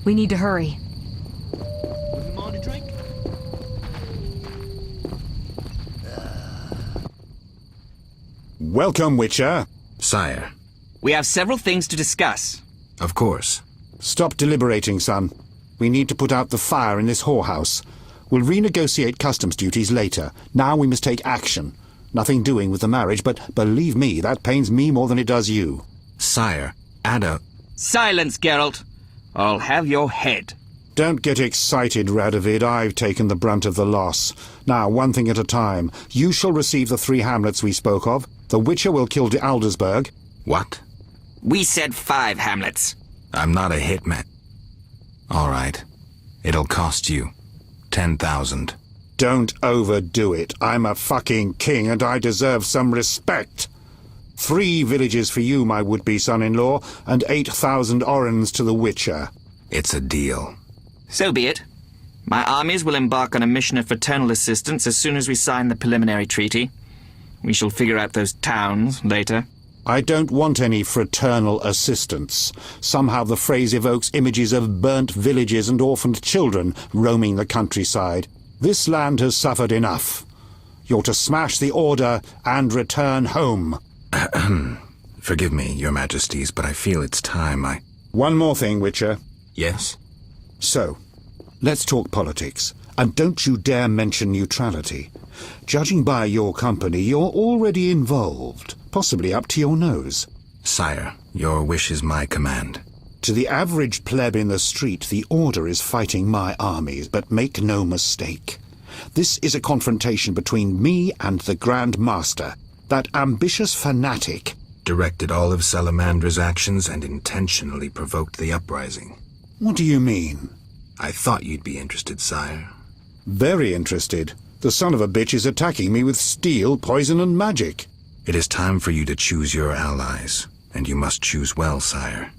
We need to hurry. Wouldn't mind a drink? Welcome, Witcher. Sire, We have several things to discuss. of course. Stop deliberating, son. We need to put out the fire in this whorehouse. We'll renegotiate customs duties later. Now we must take action. Nothing doing with the marriage, but believe me, that pains me more than it does you. Sire, Ada... Silence, Geralt. I'll have your head. Don't get excited, Radovid. I've taken the brunt of the loss. Now, one thing at a time. You shall receive the 3 hamlets we spoke of. The Witcher will kill de Aldersberg. What? We said 5 hamlets. I'm not a hitman. All right. It'll cost you 10,000. Don't overdo it. I'm a fucking king and I deserve some respect. 3 villages for you, my would-be son-in-law, and 8,000 orens to the Witcher. It's a deal. So be it. My armies will embark on a mission of fraternal assistance as soon as we sign the preliminary treaty. We shall figure out those towns later. I don't want any fraternal assistance. Somehow the phrase evokes images of burnt villages and orphaned children roaming the countryside. This land has suffered enough. You're to smash the order and return home. Forgive me, your majesties, but I feel it's time One more thing, Witcher. Yes? So, let's talk politics. And don't you dare mention neutrality. Judging by your company, you're already involved, possibly up to your nose. Sire, your wish is my command. To the average pleb in the street, the Order is fighting my armies, but make no mistake. This is a confrontation between me and the Grand Master, that ambitious fanatic. Directed all of Salamandra's actions and intentionally provoked the uprising. What do you mean? I thought you'd be interested, sire. Very interested. The son of a bitch is attacking me with steel, poison, and magic. It is time for you to choose your allies, and you must choose well, sire.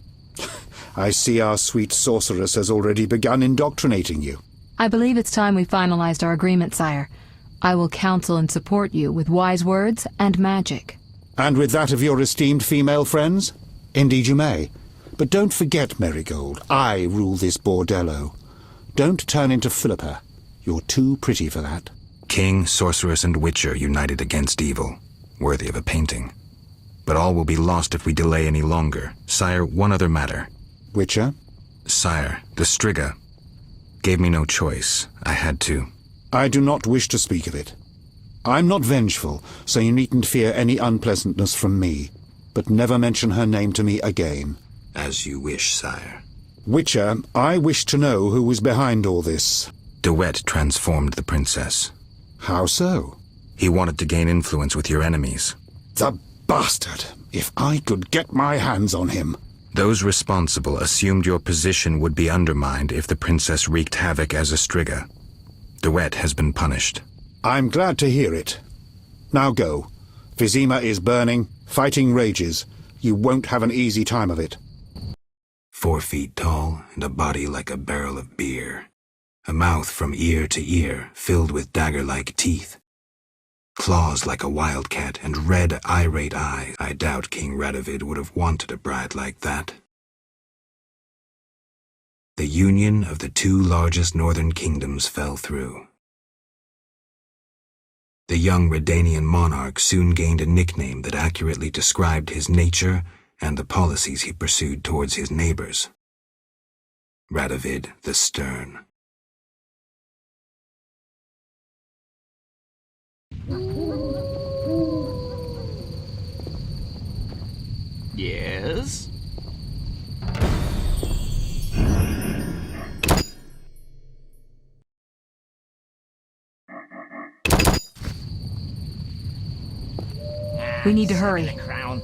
I see our sweet sorceress has already begun indoctrinating you. I believe it's time we finalized our agreement, sire. I will counsel and support you with wise words and magic. And with that of your esteemed female friends? Indeed you may. But don't forget, Marigold, I rule this bordello. Don't turn into Philippa. You're too pretty for that. King, sorceress, and witcher united against evil. Worthy of a painting. But all will be lost if we delay any longer. Sire, one other matter. Witcher? Sire, the Striga gave me no choice. I had to. I do not wish to speak of it. I'm not vengeful, so you needn't fear any unpleasantness from me. But never mention her name to me again. As you wish, sire. Witcher, I wish to know who was behind all this. De Wet transformed the princess. How so? He wanted to gain influence with your enemies. The bastard! If I could get my hands on him. Those responsible assumed your position would be undermined if the princess wreaked havoc as a Striga. De Wet has been punished. I'm glad to hear it. Now go. Vizima is burning, fighting rages. You won't have an easy time of it. 4 feet tall and a body like a barrel of beer. A mouth from ear to ear filled with dagger-like teeth. Claws like a wildcat and red, irate eyes. I doubt King Radovid would have wanted a bride like that. The union of the 2 largest northern kingdoms fell through. The young Redanian monarch soon gained a nickname that accurately described his nature and the policies he pursued towards his neighbors. Radovid the Stern. Yes? We need to hurry. Crown.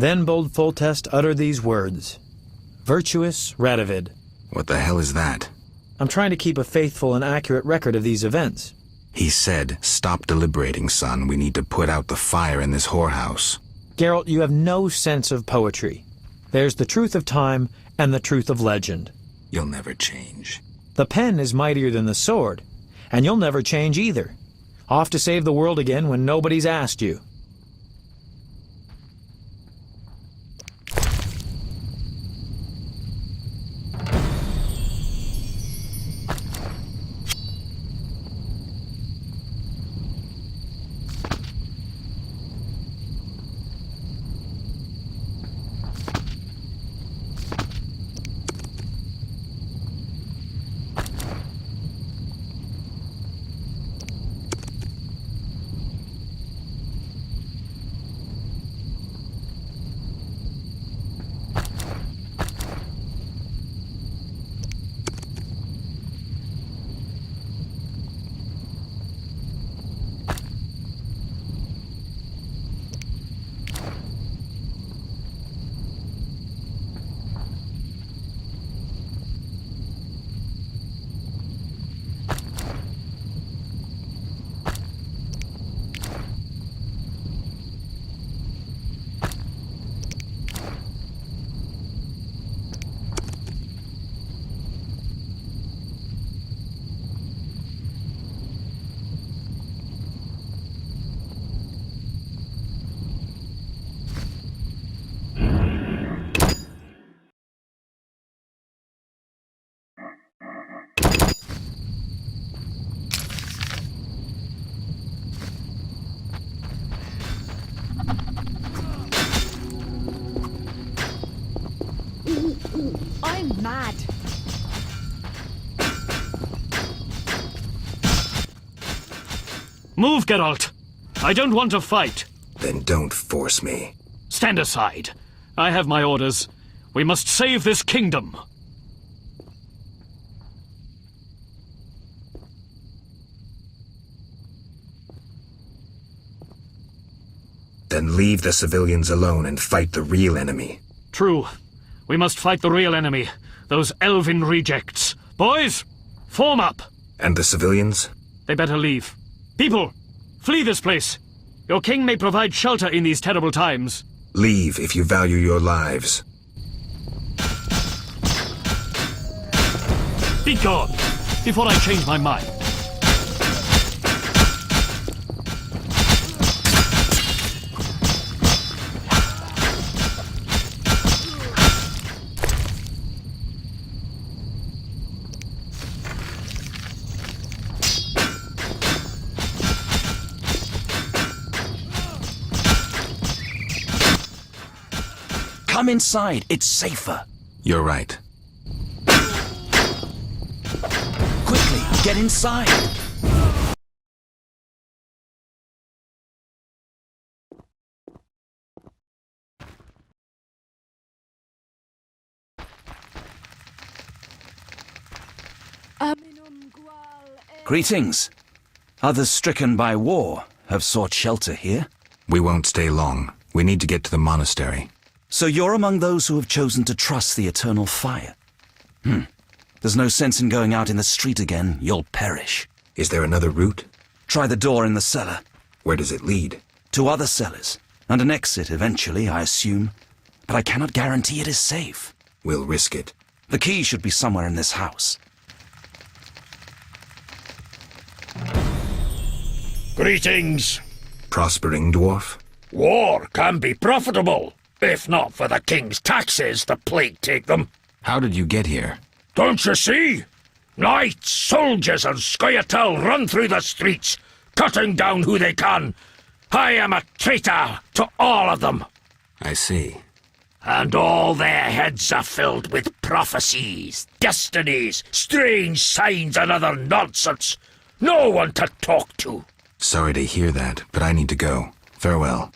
Then bold Foltest uttered these words. Virtuous Radovid. What the hell is that? I'm trying to keep a faithful and accurate record of these events. He said, "Stop deliberating, son. We need to put out the fire in this whorehouse." Geralt, you have no sense of poetry. There's the truth of time and the truth of legend. You'll never change. The pen is mightier than the sword, and you'll never change either. Off to save the world again when nobody's asked you. I'm mad. Move, Geralt. I don't want to fight. Then don't force me. Stand aside. I have my orders. We must save this kingdom. Then leave the civilians alone and fight the real enemy. True. We must fight the real enemy. Those elven rejects. Boys, form up. And the civilians? They better leave. People, flee this place. Your king may provide shelter in these terrible times. Leave if you value your lives. Be gone, before I change my mind. Come inside, it's safer. You're right. Quickly, get inside. Greetings. Others stricken by war have sought shelter here. We won't stay long. We need to get to the monastery. So you're among those who have chosen to trust the eternal fire. There's no sense in going out in the street again. You'll perish. Is there another route? Try the door in the cellar. Where does it lead? To other cellars, and an exit eventually, I assume. But I cannot guarantee it is safe. We'll risk it. The key should be somewhere in this house. Greetings. Prospering dwarf? War can be profitable. If not for the king's taxes, the plague take them. How did you get here? Don't you see? Knights, soldiers, and Scoia'tael run through the streets, cutting down who they can. I am a traitor to all of them. I see. And all their heads are filled with prophecies, destinies, strange signs, and other nonsense. No one to talk to. Sorry to hear that, but I need to go. Farewell.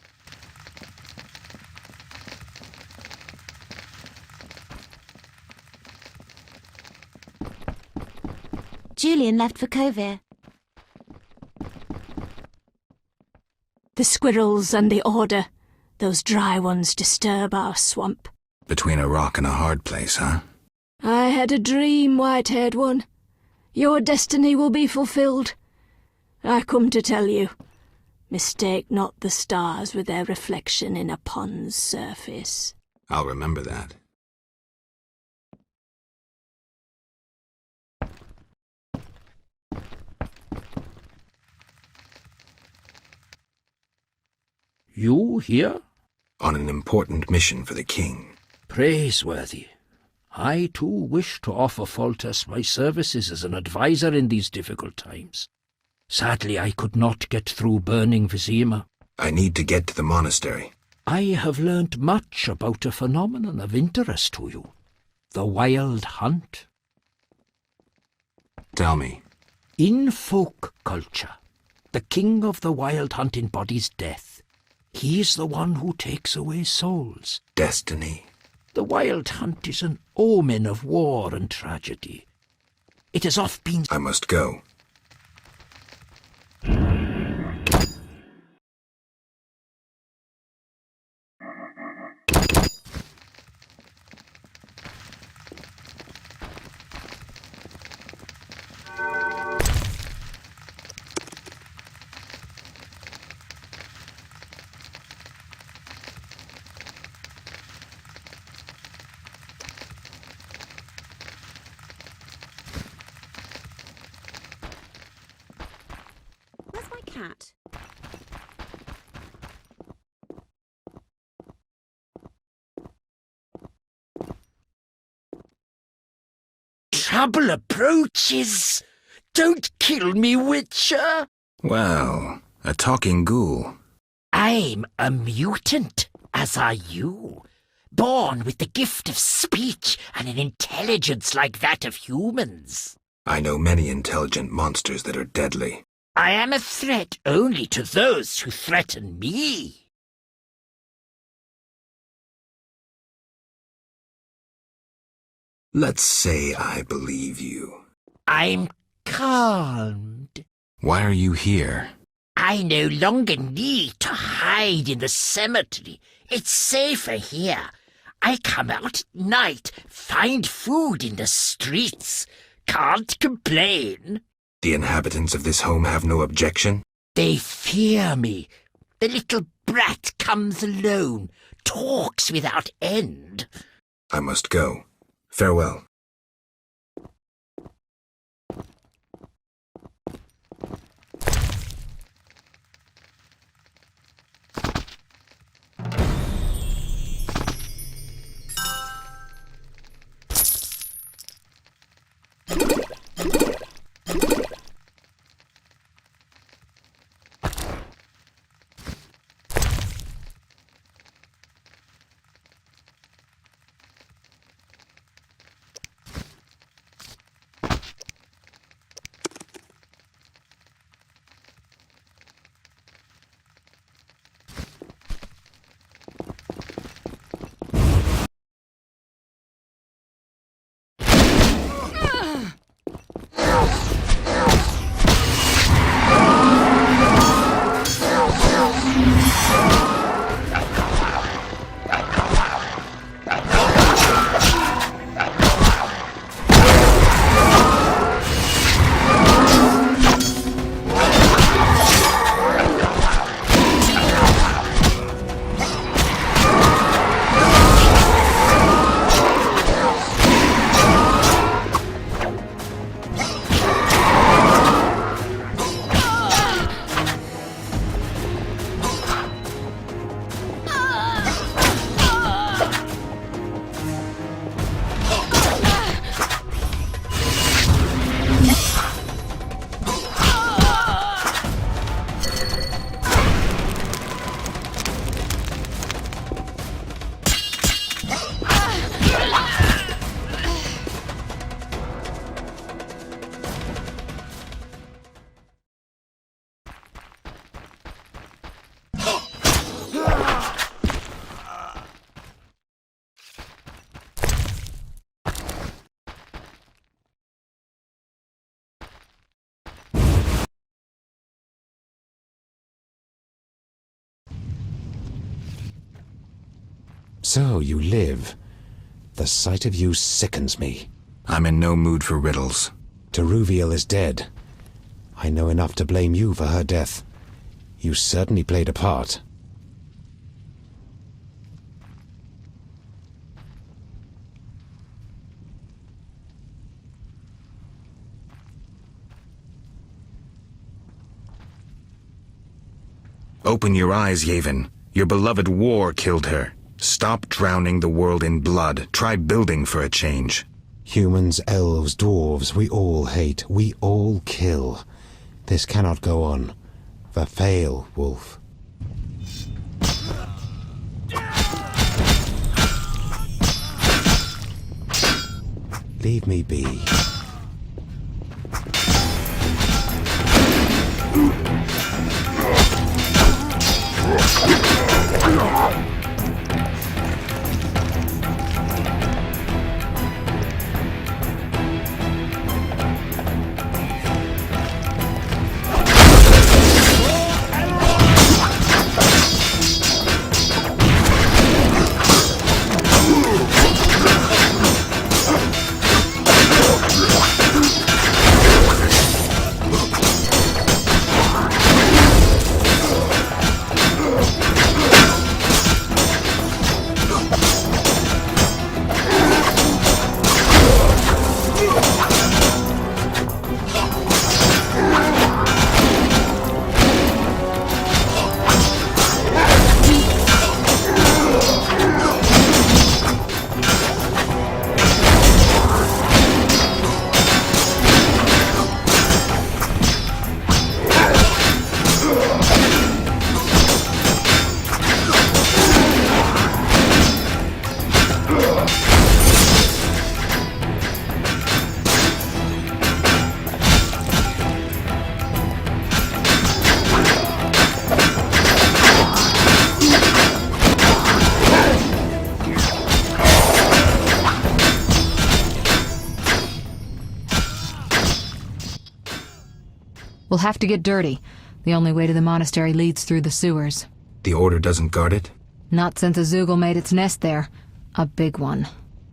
Julian left for Kovir. The squirrels and the Order. Those dry ones disturb our swamp. Between a rock and a hard place, huh? I had a dream, white-haired one. Your destiny will be fulfilled. I come to tell you. Mistake not the stars with their reflection in a pond's surface. I'll remember that. You here? On an important mission for the king. Praiseworthy. I too wish to offer Foltest my services as an adviser in these difficult times. Sadly, I could not get through burning Vizima. I need to get to the monastery. I have learnt much about a phenomenon of interest to you. The Wild Hunt. Tell me. In folk culture, the king of the Wild Hunt embodies death. He's the one who takes away souls. Destiny. The Wild Hunt is an omen of war and tragedy. It has oft been... I must go. Where's my cat? Trouble approaches! Don't kill me, Witcher! Well, a talking ghoul. I'm a mutant, as are you. Born with the gift of speech and an intelligence like that of humans. I know many intelligent monsters that are deadly. I am a threat only to those who threaten me. Let's say I believe you. I'm calmed. Why are you here? I no longer need to hide in the cemetery. It's safer here. I come out at night, find food in the streets. Can't complain. The inhabitants of this home have no objection? They fear me. The little brat comes alone, talks without end. I must go. Farewell. So you live. The sight of you sickens me. I'm in no mood for riddles. Teruviel is dead. I know enough to blame you for her death. You certainly played a part. Open your eyes, Yavin. Your beloved war killed her. Stop drowning the world in blood. Try building for a change. Humans, elves, dwarves, we all hate. We all kill. This cannot go on. Verfail, Wolf. Leave me be. We'll have to get dirty. The only way to the monastery leads through the sewers. The Order doesn't guard it? Not since a Zoogle made its nest there. A big one.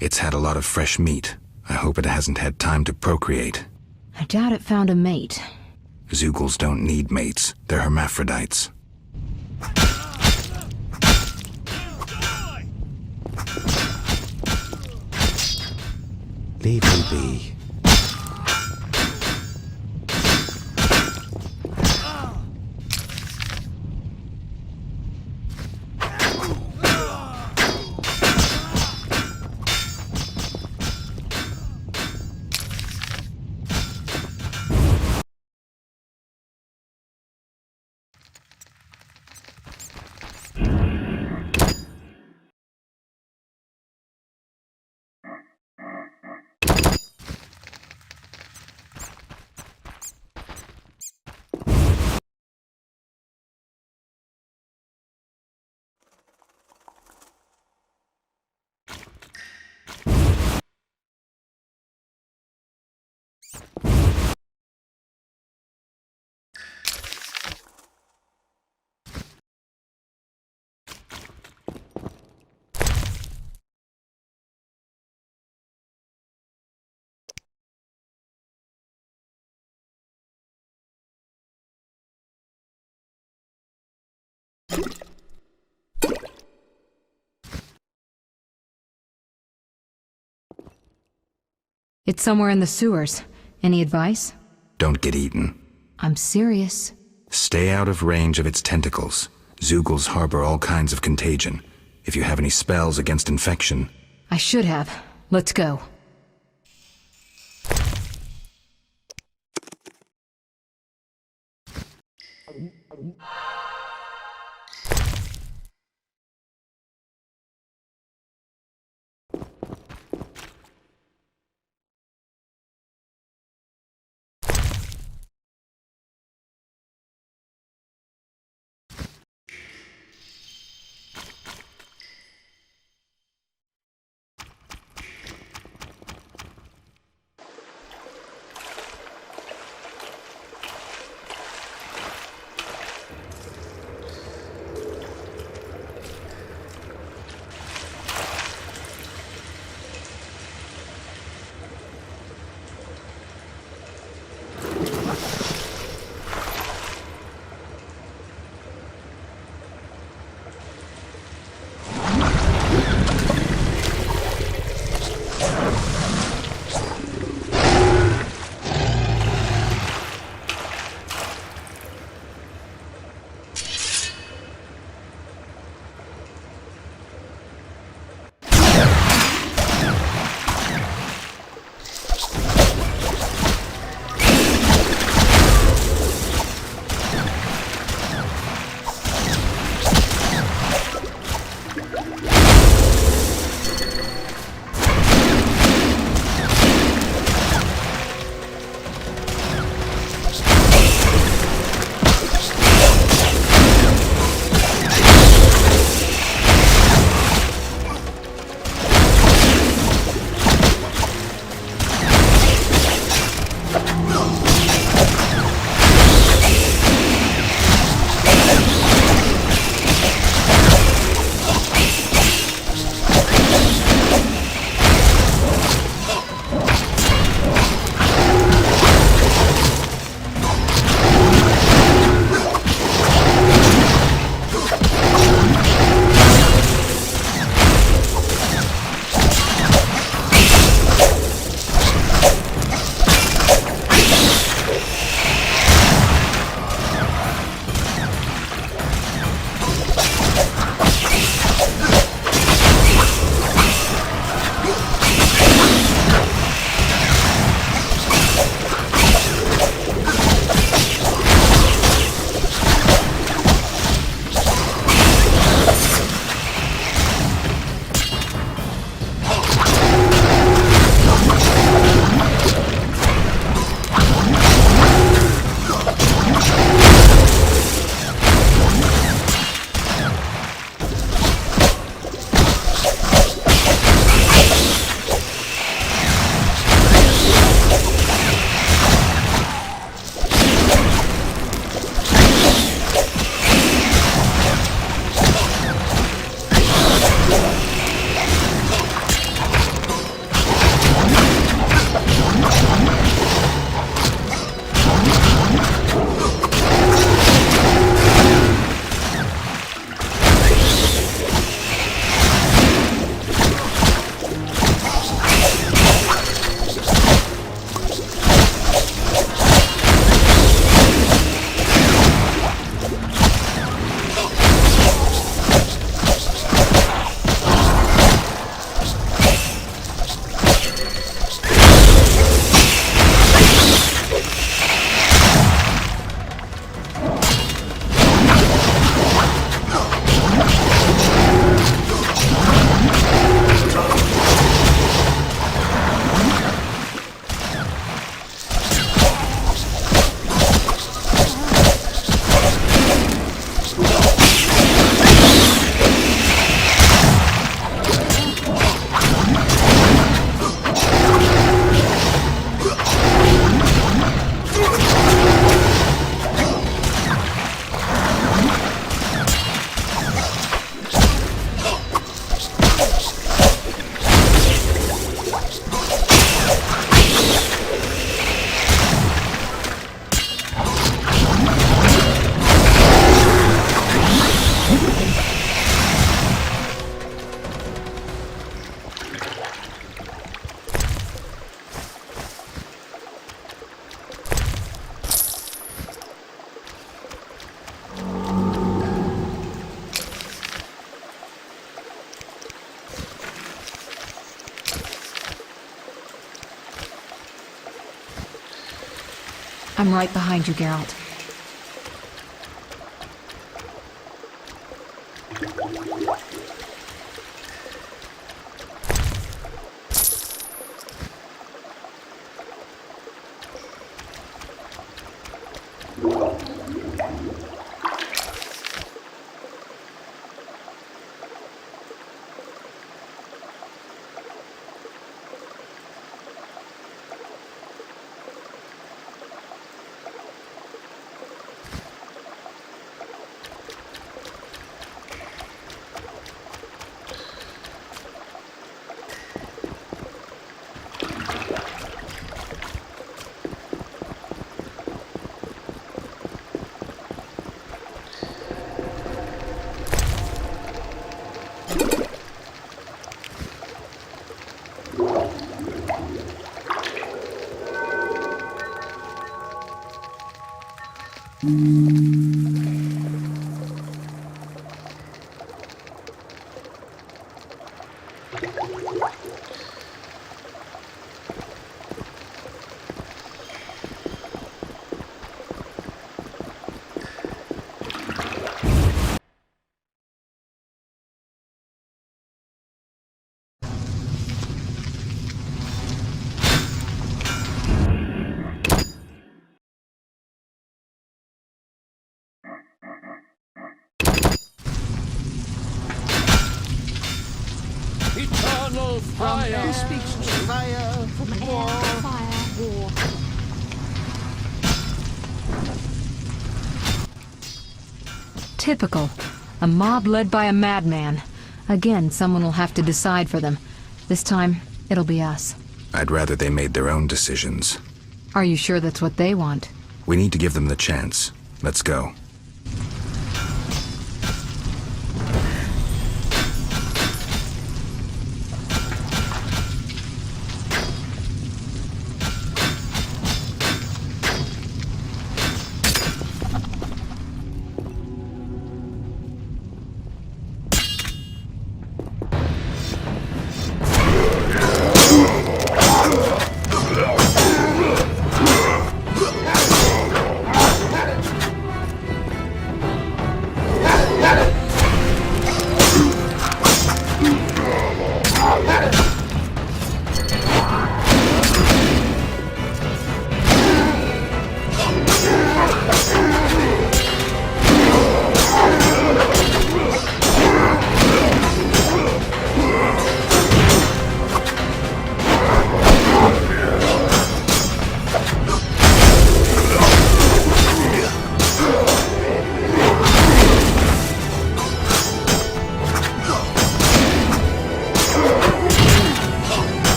It's had a lot of fresh meat. I hope it hasn't had time to procreate. I doubt it found a mate. Zoogles don't need mates. They're hermaphrodites. Leave me be. It's somewhere in the sewers. Any advice? Don't get eaten. I'm serious. Stay out of range of its tentacles. Zoogles harbor all kinds of contagion. If you have any spells against infection... I should have. Let's go. I'm right behind you, Geralt. Eternal fire! speaks fire from air, fire, war. Typical. A mob led by a madman. Again, someone will have to decide for them. This time, it'll be us. I'd rather they made their own decisions. Are you sure that's what they want? We need to give them the chance. Let's go.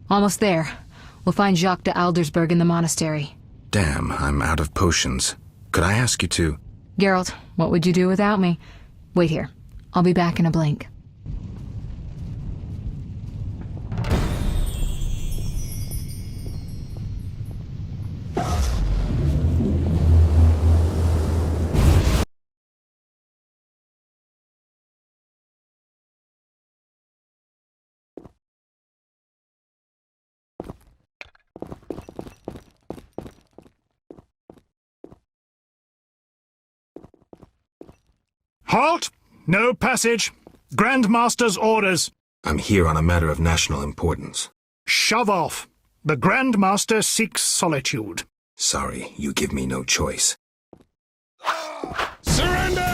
Almost there. We'll find Jacques de Aldersberg in the monastery. Damn, I'm out of potions. Could I ask you to... Geralt, what would you do without me? Wait here. I'll be back in a blink. Halt! No passage. Grandmaster's orders. I'm here on a matter of national importance. Shove off. The Grandmaster seeks solitude. Sorry, you give me no choice. Surrender!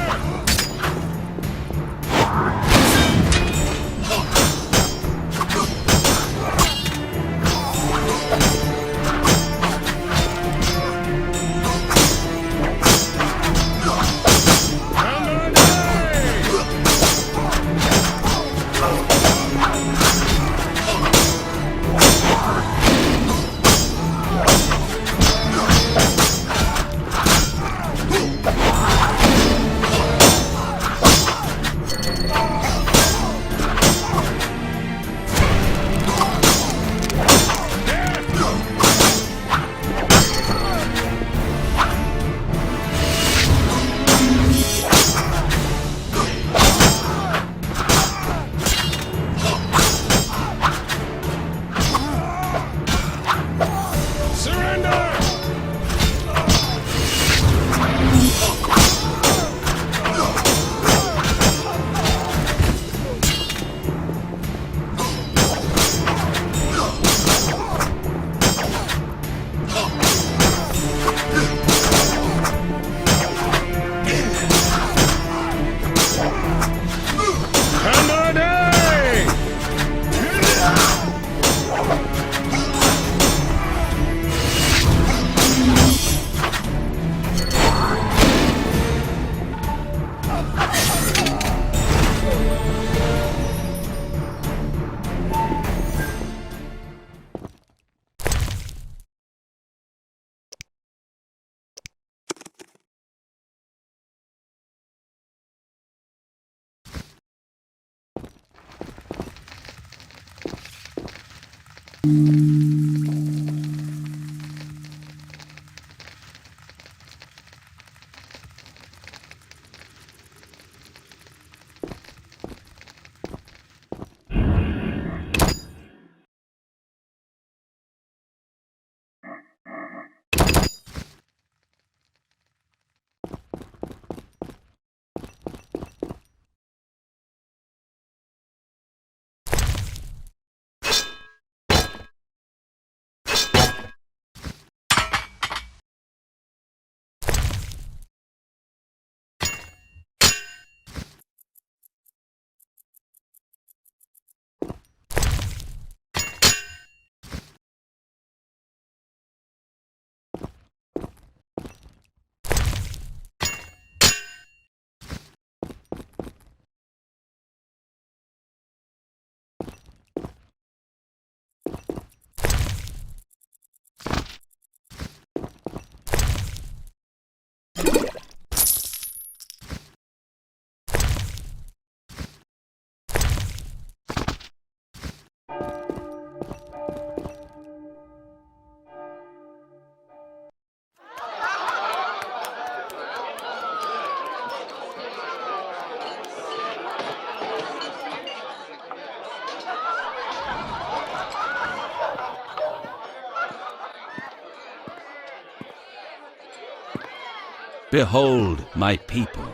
Behold my people.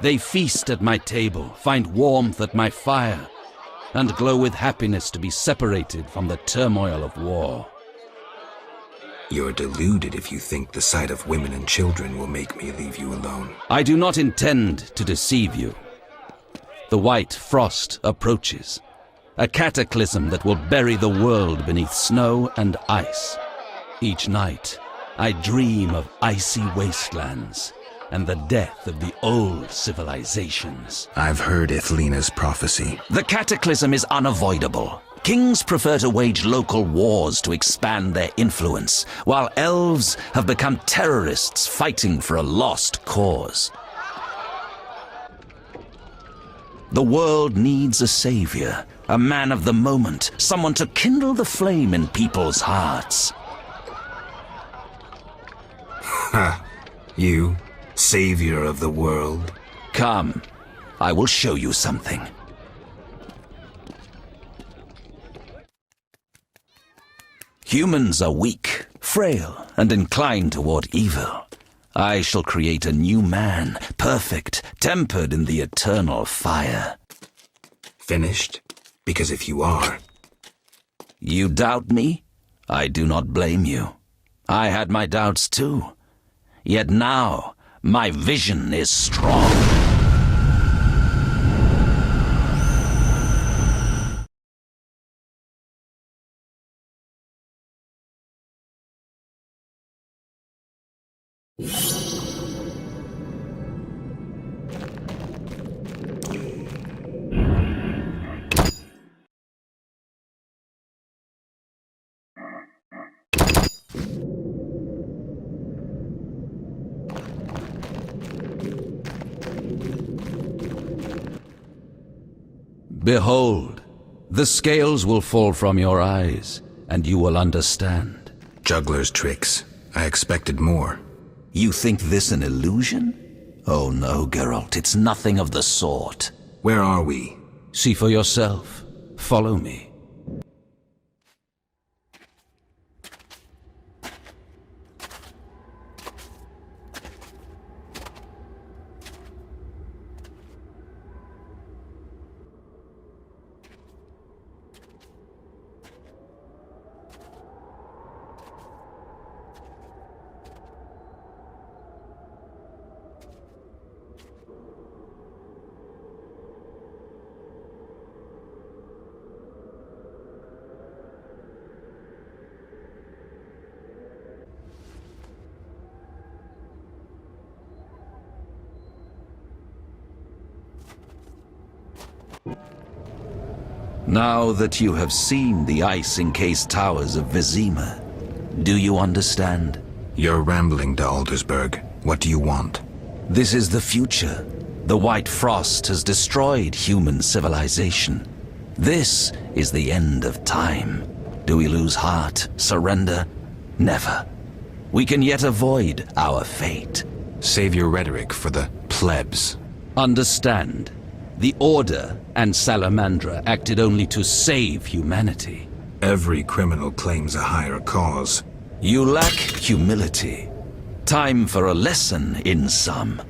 They feast at my table, find warmth at my fire, and glow with happiness to be separated from the turmoil of war. You're deluded if you think the sight of women and children will make me leave you alone. I do not intend to deceive you. The white frost approaches, a cataclysm that will bury the world beneath snow and ice. Each night, I dream of icy wastelands and the death of the old civilizations. I've heard Ithlena's prophecy. The cataclysm is unavoidable. Kings prefer to wage local wars to expand their influence, while elves have become terrorists fighting for a lost cause. The world needs a savior, a man of the moment, someone to kindle the flame in people's hearts. Ha! You, savior of the world. Come, I will show you something. Humans are weak, frail, and inclined toward evil. I shall create a new man, perfect, tempered in the eternal fire. Finished? Because if you are... You doubt me? I do not blame you. I had my doubts too. Yet now, my vision is strong. Behold, the scales will fall from your eyes, and you will understand. Juggler's tricks. I expected more. You think this an illusion? Oh no, Geralt, it's nothing of the sort. Where are we? See for yourself. Follow me. Now that you have seen the ice-encased towers of Vizima, do you understand? You're rambling to Aldersberg. What do you want? This is the future. The White Frost has destroyed human civilization. This is the end of time. Do we lose heart, surrender? Never. We can yet avoid our fate. Save your rhetoric for the plebs. Understand. The Order and Salamandra acted only to save humanity. Every criminal claims a higher cause. You lack humility. Time for a lesson in some.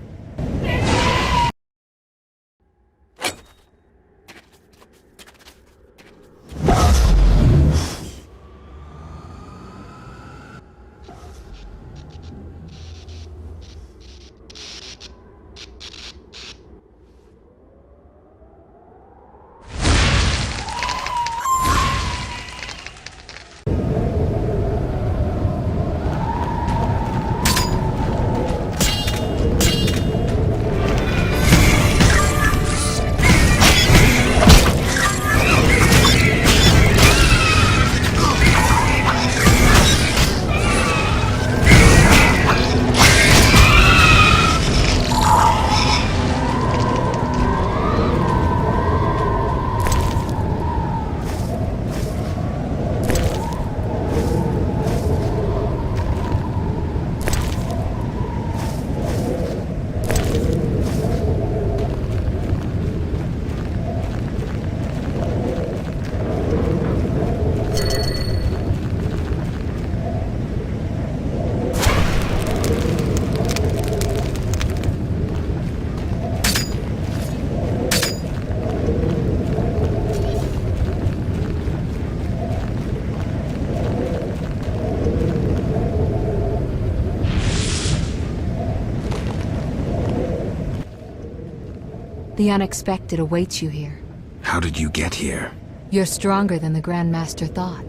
The unexpected awaits you here. How did you get here? You're stronger than the Grand Master thought.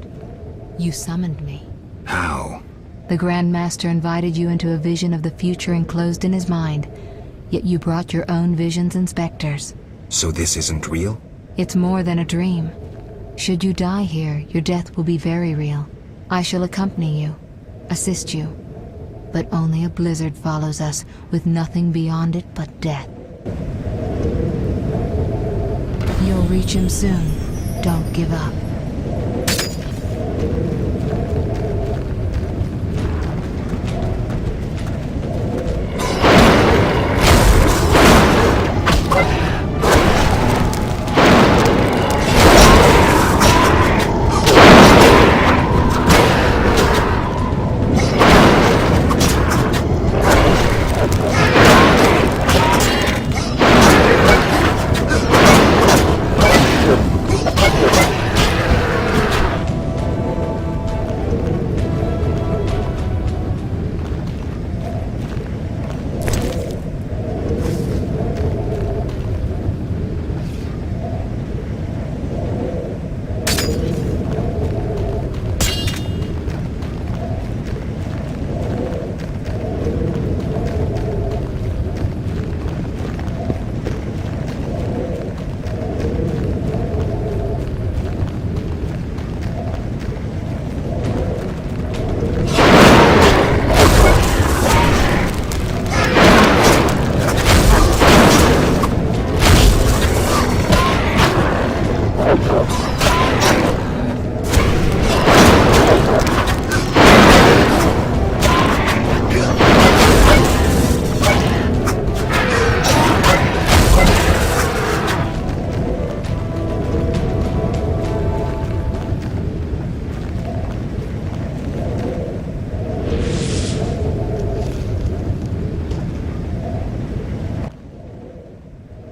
You summoned me. How? The Grand Master invited you into a vision of the future enclosed in his mind, yet you brought your own visions and specters. So this isn't real? It's more than a dream. Should you die here, your death will be very real. I shall accompany you, assist you. But only a blizzard follows us, with nothing beyond it but death. You'll reach him soon. Don't give up.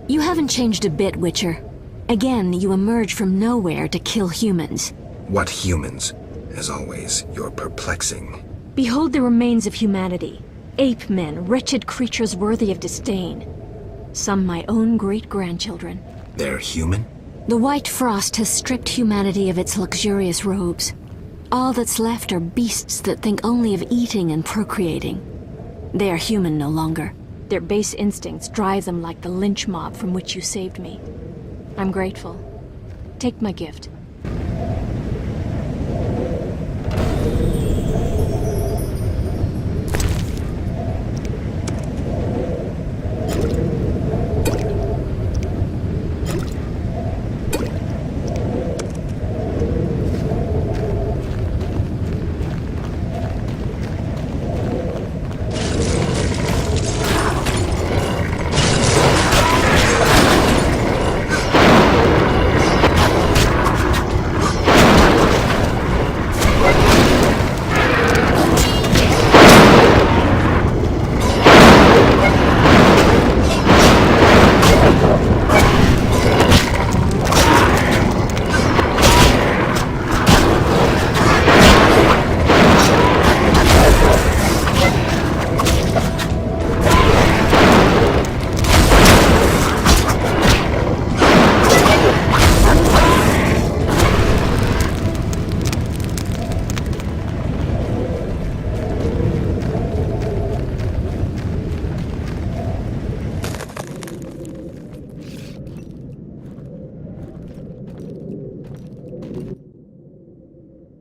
You haven't changed a bit, Witcher. Again, you emerge from nowhere to kill humans. What humans? As always, you're perplexing. Behold the remains of humanity. Ape men, wretched creatures worthy of disdain. Some my own great-grandchildren. They're human? The White Frost has stripped humanity of its luxurious robes. All that's left are beasts that think only of eating and procreating. They are human no longer. Their base instincts drive them like the lynch mob from which you saved me. I'm grateful. Take my gift.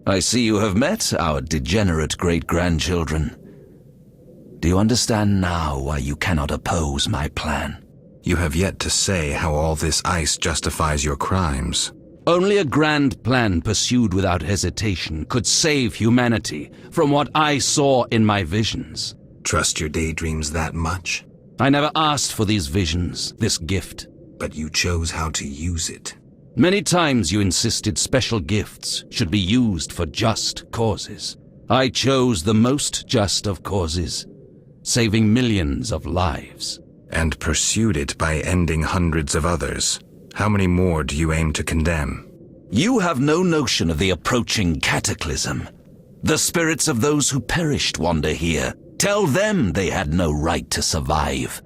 I see you have met our degenerate great-grandchildren. Do you understand now why you cannot oppose my plan? You have yet to say how all this ice justifies your crimes. Only a grand plan pursued without hesitation could save humanity from what I saw in my visions. Trust your daydreams that much? I never asked for these visions, this gift. But you chose how to use it. Many times you insisted special gifts should be used for just causes. I chose the most just of causes, saving millions of lives. And pursued it by ending hundreds of others. How many more do you aim to condemn? You have no notion of the approaching cataclysm. The spirits of those who perished wander here. Tell them they had no right to survive.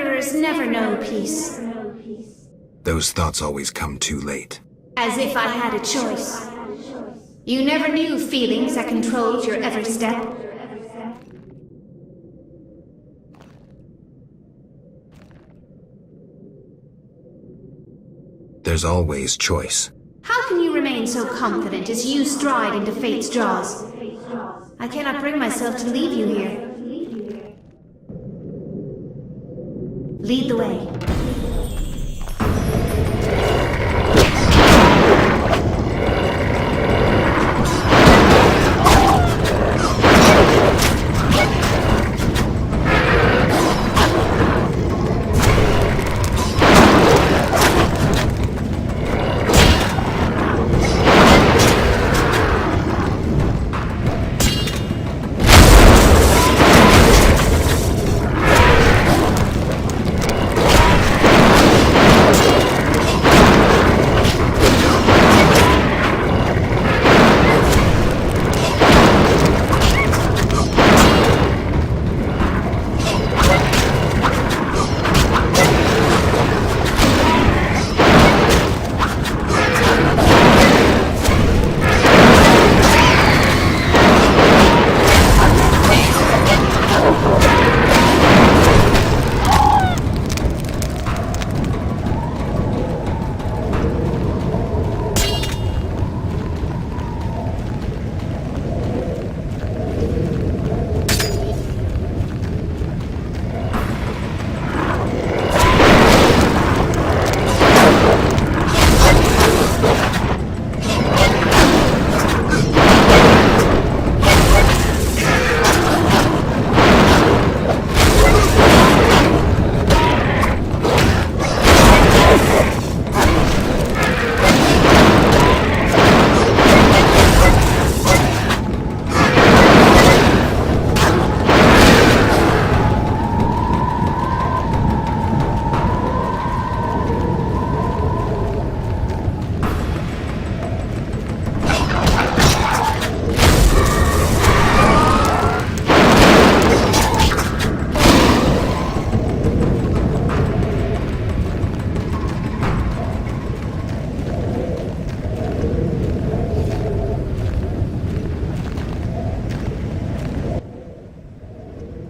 murderers never know peace. Those thoughts always come too late. As if I had a choice. You never knew feelings that controlled your every step. There's always choice. How can you remain so confident as you stride into fate's jaws? I cannot bring myself to leave you here. Lead the way.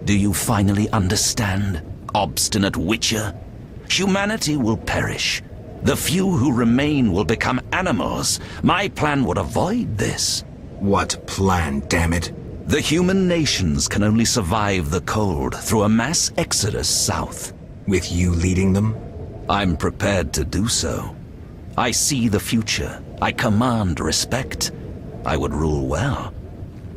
Do you finally understand, obstinate Witcher? Humanity will perish. The few who remain will become animals. My plan would avoid this. What plan, damn it? The human nations can only survive the cold through a mass exodus south. With you leading them? I'm prepared to do so. I see the future. I command respect. I would rule well.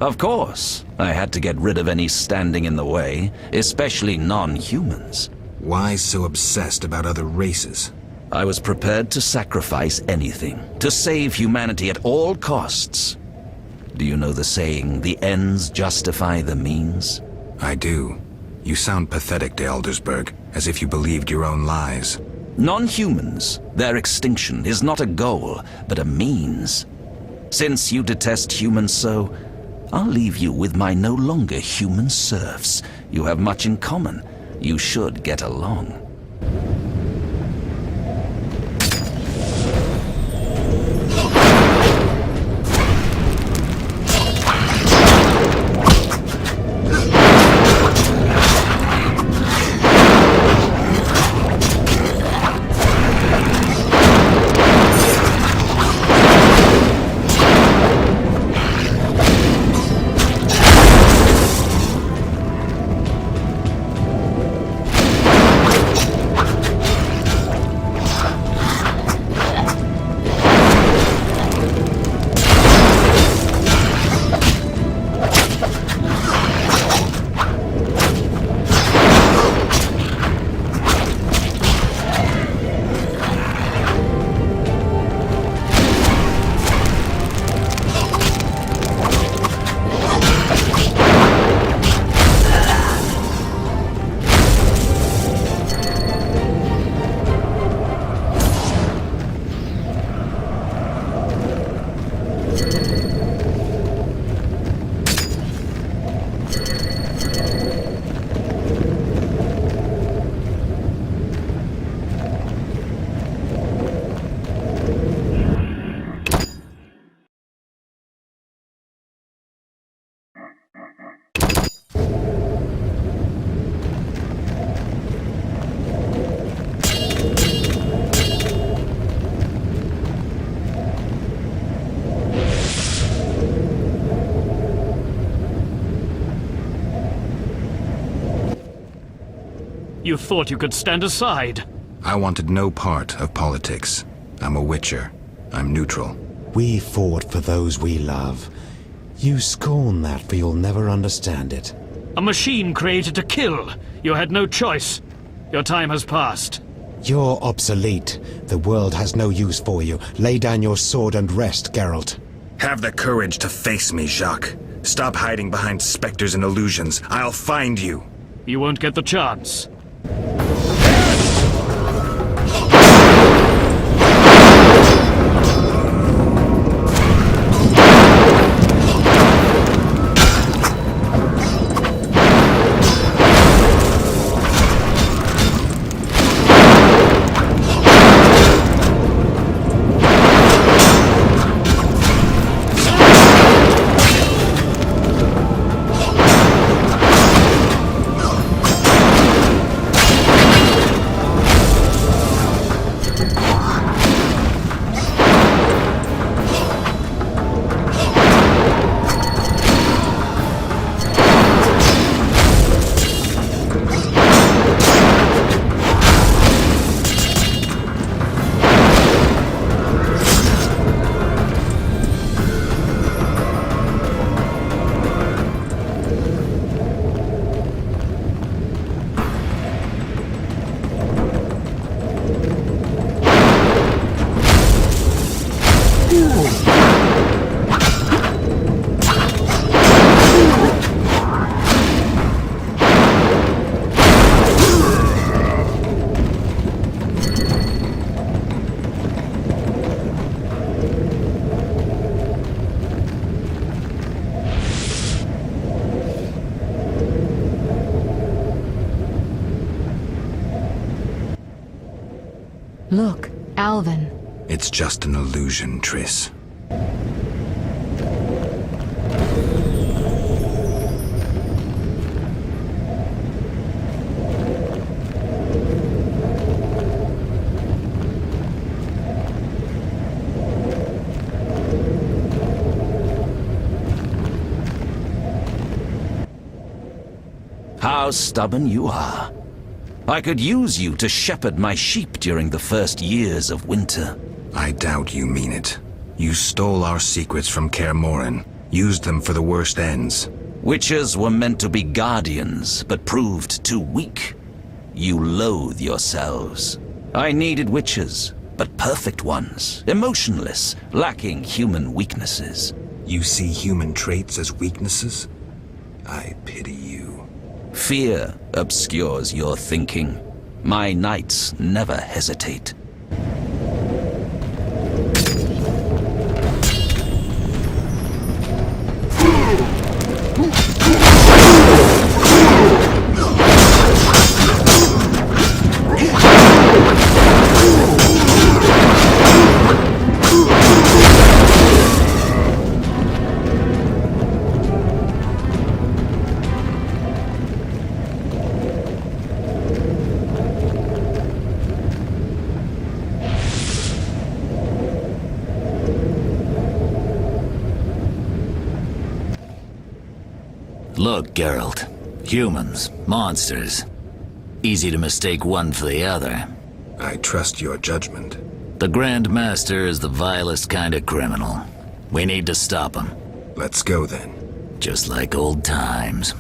Of course, I had to get rid of any standing in the way, especially non-humans. Why so obsessed about other races? I was prepared to sacrifice anything, to save humanity at all costs. Do you know the saying, the ends justify the means? I do. You sound pathetic, de Aldersberg, as if you believed your own lies. Non-humans, their extinction is not a goal, but a means. Since you detest humans so, I'll leave you with my no longer human serfs. You have much in common. You should get along. You thought you could stand aside. I wanted no part of politics. I'm a witcher. I'm neutral. We fought for those we love. You scorn that, but you'll never understand it. A machine created to kill. You had no choice. Your time has passed. You're obsolete. The world has no use for you. Lay down your sword and rest, Geralt. Have the courage to face me, Jacques. Stop hiding behind specters and illusions. I'll find you. You won't get the chance. Look, Alvin. It's just an illusion, Triss. How stubborn you are. I could use you to shepherd my sheep during the first years of winter. I doubt you mean it. You stole our secrets from Kaer Morhen, used them for the worst ends. Witches were meant to be guardians, but proved too weak. You loathe yourselves. I needed witches, but perfect ones, emotionless, lacking human weaknesses. You see human traits as weaknesses? I pity you. Fear obscures your thinking. My knights never hesitate. Look, Geralt. Humans, monsters. Easy to mistake one for the other. I trust your judgment. The Grand Master is the vilest kind of criminal. We need to stop him. Let's go then. Just like old times.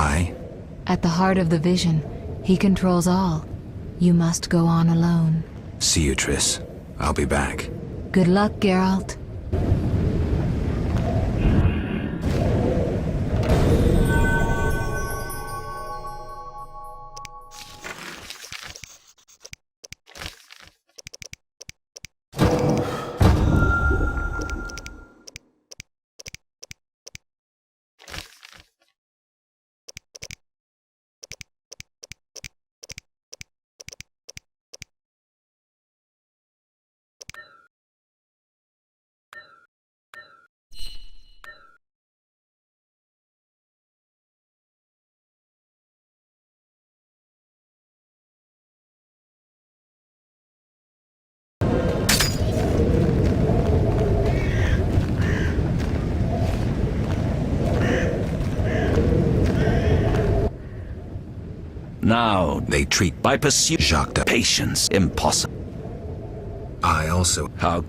I? At the heart of the vision, he controls all. You must go on alone. See you, Triss. I'll be back. Good luck, Geralt. Now, They treat by pursuit, Jacques de patience impossible. I also. How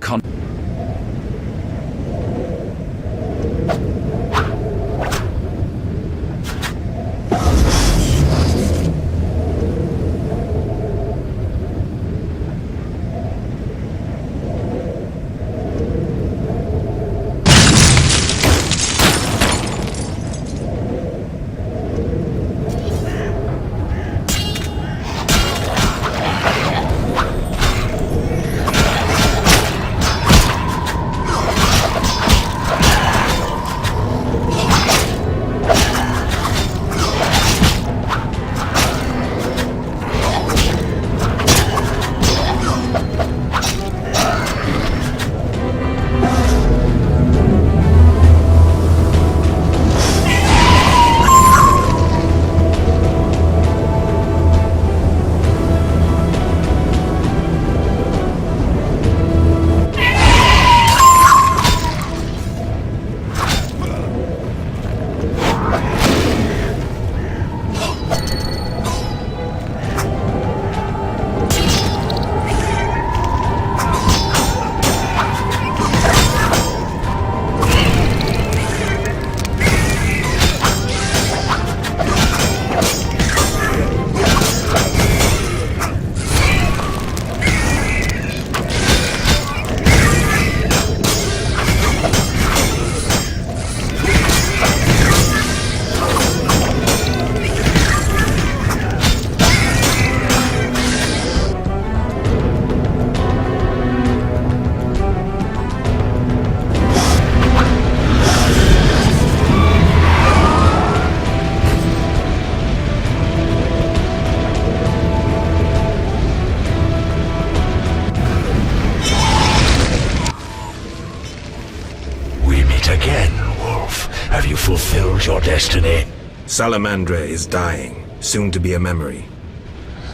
fulfilled your destiny? Salamandra is dying, soon to be a memory.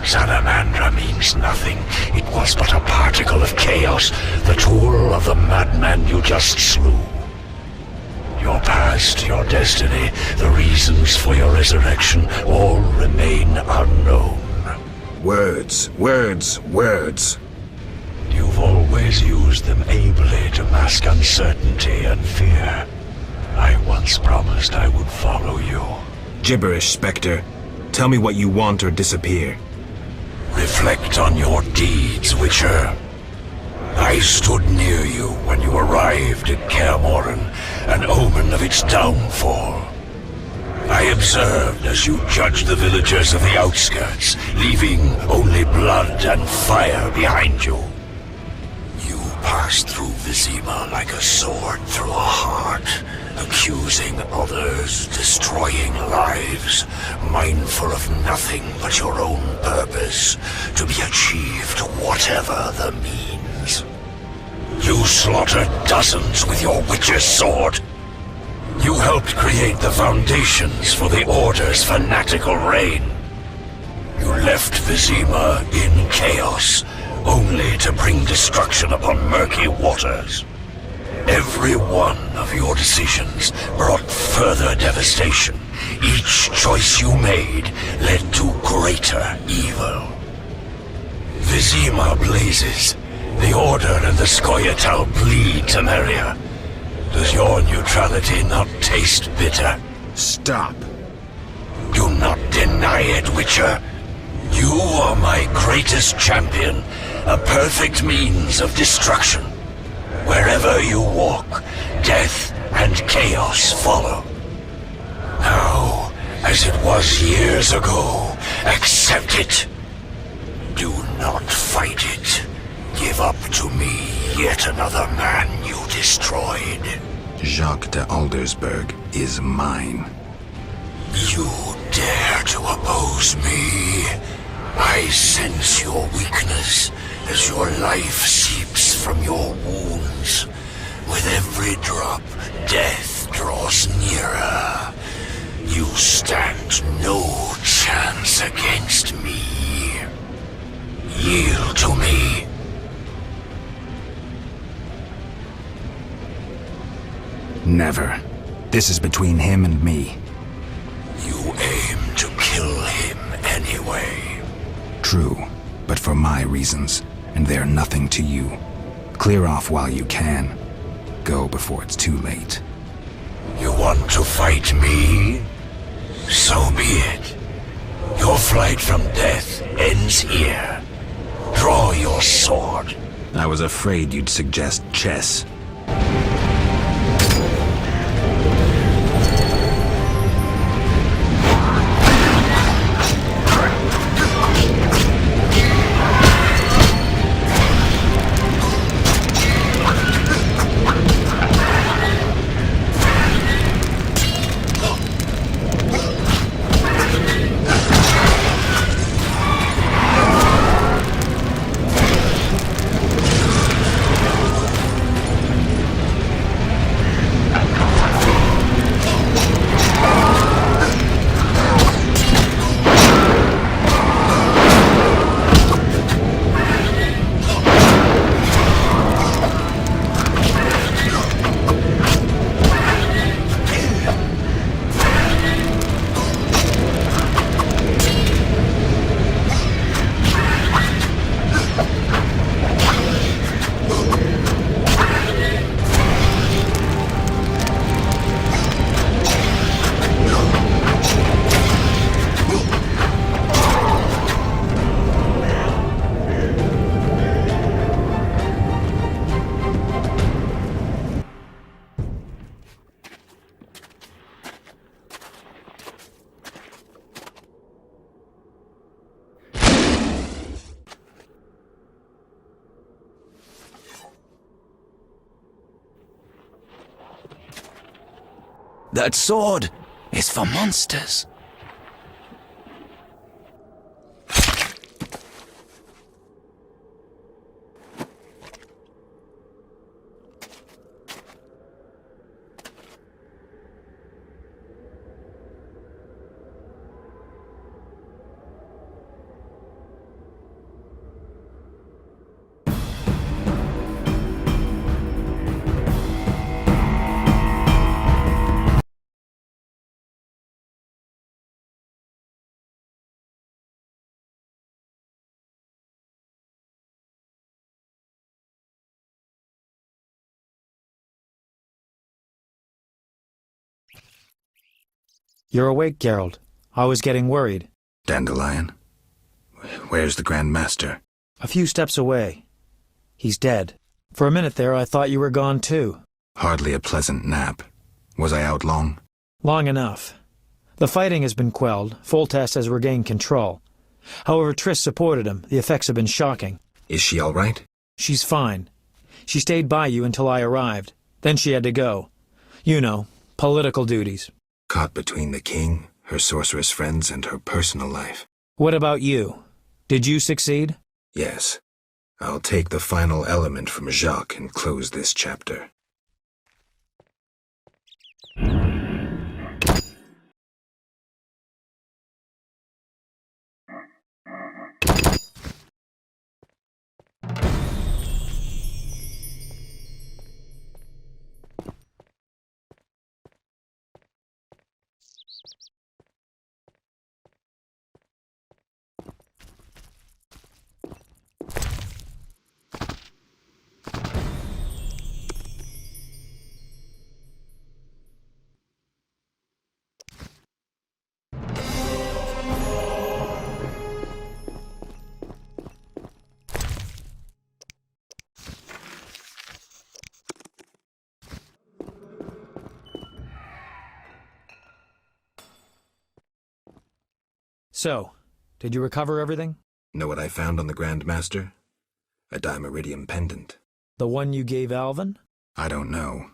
Salamandra means nothing. It was but a particle of chaos, the tool of the madman you just slew. Your past, your destiny, the reasons for your resurrection, all remain unknown. Words, words, words. You've always used them ably to mask uncertainty and fear. I once promised I would follow you. Gibberish, Spectre. Tell me what you want or disappear. Reflect on your deeds, Witcher. I stood near you when you arrived at Kaer Morhen, an omen of its downfall. I observed as you judged the villagers of the outskirts, leaving only blood and fire behind you. You passed through Vizima like a sword through a heart, accusing others, destroying lives, mindful of nothing but your own purpose, to be achieved whatever the means. You slaughtered dozens with your witch's sword. You helped create the foundations for the Order's fanatical reign. You left Vizima in chaos, only to bring destruction upon murky waters. Every one of your decisions brought further devastation. Each choice you made led to greater evil. Vizima blazes. The Order and the Scoia'tael bleed, Temeria. Does your neutrality not taste bitter? Stop. You Quiet, Witcher. You are my greatest champion, a perfect means of destruction. Wherever you walk, death and chaos follow. Now, as it was years ago, accept it. Do not fight it. Give up to me yet another man you destroyed. Jacques de Aldersberg is mine. You dare to oppose me? I sense your weakness as your life seeps from your wounds. With every drop, death draws nearer. You stand no chance against me. Yield to me. Never. This is between him and me. You aim to kill him anyway. True, but for my reasons, and they're nothing to you. Clear off while you can. Go before it's too late. You want to fight me? So be it. Your flight from death ends here. Draw your sword. I was afraid you'd suggest chess. That sword is for monsters. You're awake, Geralt. I was getting worried. Dandelion? Where's the Grand Master? A few steps away. He's dead. For a minute there, I thought you were gone too. Hardly a pleasant nap. Was I out long? Long enough. The fighting has been quelled. Foltest has regained control. However, Triss supported him. The effects have been shocking. Is she all right? She's fine. She stayed by you until I arrived. Then she had to go. You know, political duties. Caught between the king, her sorceress friends, and her personal life. What about you? Did you succeed? Yes. I'll take the final element from Jacques and close this chapter. So, did you recover everything? Know what I found on the Grand Master? A dimeritium pendant. The one you gave Alvin? I don't know.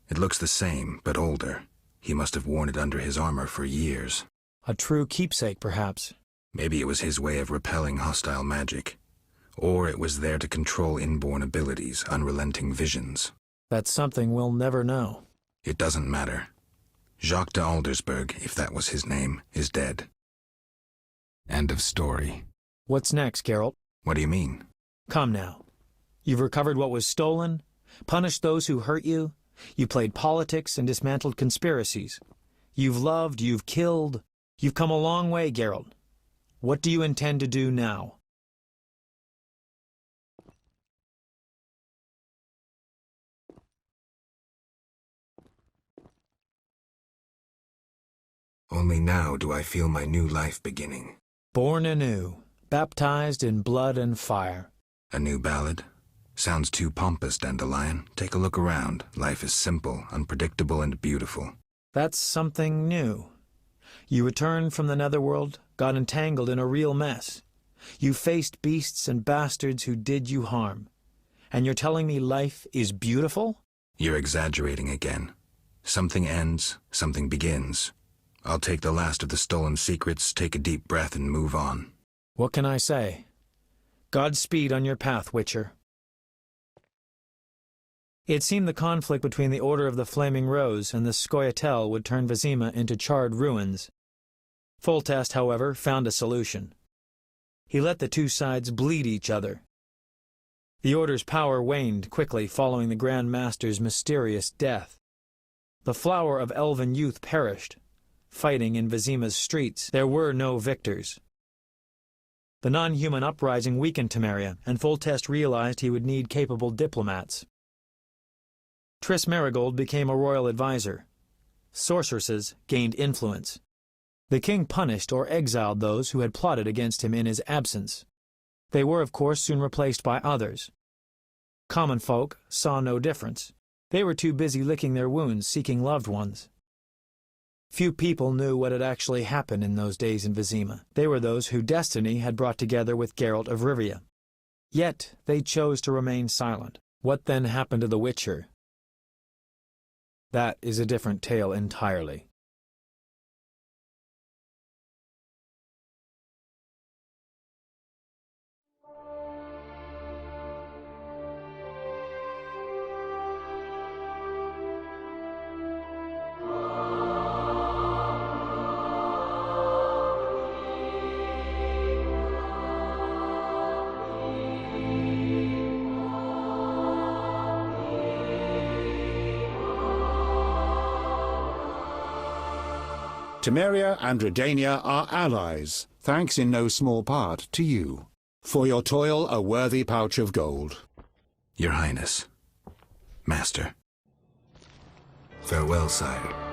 It looks the same, but older. He must have worn it under his armor for years. A true keepsake, perhaps. Maybe it was his way of repelling hostile magic. Or it was there to control inborn abilities, unrelenting visions. That's something we'll never know. It doesn't matter. Jacques de Aldersberg, if that was his name, is dead. End of story. What's next, Geralt? What do you mean? Come now. You've recovered what was stolen, punished those who hurt you, you played politics and dismantled conspiracies. You've loved, you've killed. You've come a long way, Geralt. What do you intend to do now? Only now do I feel my new life beginning. Born anew, baptized in blood and fire. A new ballad? Sounds too pompous, Dandelion. Take a look around. Life is simple, unpredictable, and beautiful. That's something new. You returned from the netherworld, got entangled in a real mess. You faced beasts and bastards who did you harm. And you're telling me life is beautiful? You're exaggerating again. Something ends, something begins. I'll take the last of the stolen secrets, take a deep breath, and move on. What can I say? Godspeed on your path, Witcher. It seemed the conflict between the Order of the Flaming Rose and the Scoia'tael would turn Vizima into charred ruins. Foltest, however, found a solution. He let the two sides bleed each other. The Order's power waned quickly following the Grand Master's mysterious death. The flower of elven youth perished. Fighting in Vizima's streets, there were no victors. The non-human uprising weakened Temeria, and Foltest realized he would need capable diplomats. Triss Merigold became a royal advisor. Sorceresses gained influence. The king punished or exiled those who had plotted against him in his absence. They were, of course, soon replaced by others. Common folk saw no difference. They were too busy licking their wounds, seeking loved ones. Few people knew what had actually happened in those days in Vizima. They were those who destiny had brought together with Geralt of Rivia. Yet they chose to remain silent. What then happened to the Witcher? That is a different tale entirely. Temeria and Redania are allies, thanks in no small part to you. For your toil, a worthy pouch of gold. Your Highness. Master. Farewell, sire.